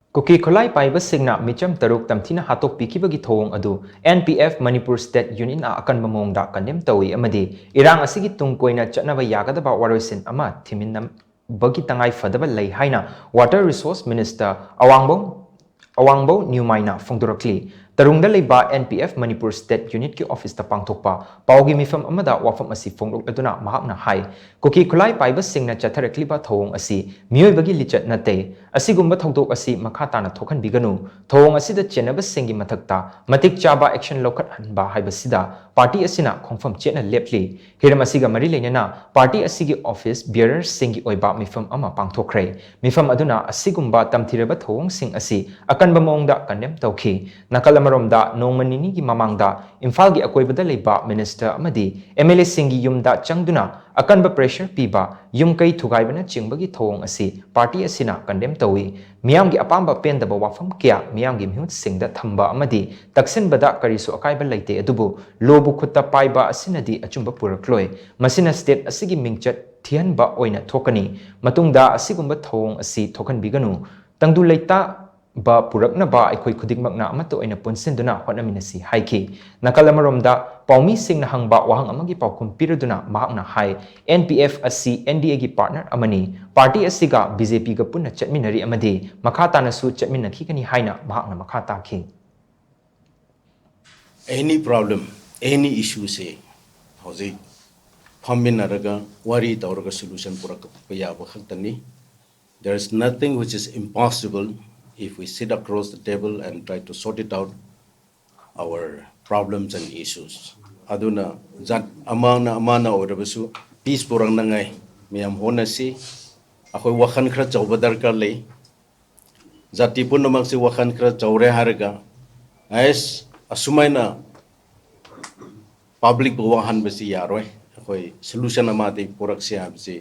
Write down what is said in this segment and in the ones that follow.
Kuki khutlai paiba singna Meecham taruk Tamthina hatokpikhiba gi thouong adu NPF Manipur State Unit na Akanba Maongda Condemn Toui amadi irang asigi tung koina chatnaba yagadaba waroishin ama thiminnaba gi tangai phadaba lei haina Water Resource Minister Awangbow Newmai na phongdorakli tarungda leiba NPF Manipur State Unit ki office ta pangthokpa paugi mifam amada wafam asi phongdok aduna mahakna hai Kuki khutlai paiba singna chatharakliba thouong asi miyoibagi lichat nate asigumba thongdok asi makata na thokan biganu thouong asida chenaba singi mathakta matik chaba action lokhat hanba haibasida party asina khongfam chena lepli hiram asiga mari leinana party asigi office bearer singi oiba mifam ama pangthokre mifam aduna asigumba tamthiraba thouong sing asi Akanba maongda Condemn tawki nakalamromda nongmanini gi mamangda imphal gi akoibada leiba minister amadi MLA singi yumda changduna Akanba pressure piba yumkai thugaibana chingbagi thouong asi party asina Condemn tawi miyamgi apamba pendaba wafam kya miyamgi mihut singda thamba amadi taksinbada karisu akaiba leite adubu lobu khutta paiba asinadi achumba purakloi masina state asigi mingchat thianba oina thokani matungda asigumba thouong asi thokan biganu tangdu leita ba purakna ba aikoi khudikmakna amato oina punsinduna honaminasi haiki nakalamaramda paumi singna hangba wahang amagi paukum piraduna mahakna hai NPF asi NDA gi partner amani party asiga BJP ga punna chatminari amadi makhata nasu chatminakhi kani haina mahakna makhata khi any problem any issue say hoji phamminaraga wari tawraga solution purak payaba khaktani there is nothing which is impossible if we sit across the table and try to sort it out our problems and issues aduna zat amana orabasu peace purang nangai miyam honasi akoi wakhan khra chawba darkar lei zati punamak se wakhan khra chawre harga as asumaina public wahan basi yaroi akoi solution amade purak se habse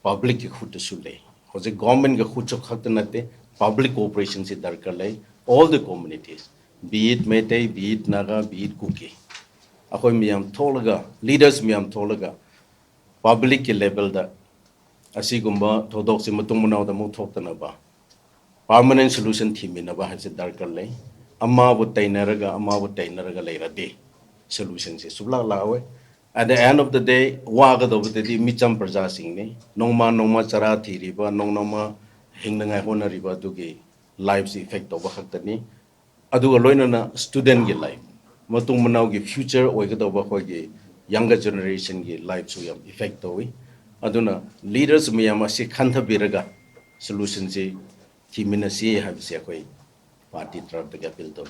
public ki khut su lei hoje government ga khut khakt nate public cooperation se darkar lei all the communities be it Meitei be it Naga be it Kuki akoi miyam tholaga leaders miyam tholaga public ki level da asigumba thodok se matung munau da mu thoktana ba permanent solution thiminnaba hase darkar lei amma bu tainaraga leirade solution se subla lawe at the end of the day waga do the Meecham praja sing ne nongma chara thiriba nongma hingngai honariba dugi lives effect over khaktani aduga loinana student gi life matung manau gi future oigada khoi gi younger generation gi life so yam effect towi aduna leaders miyama se khantha biraga solution se thimina se habse khoi party trap ga build up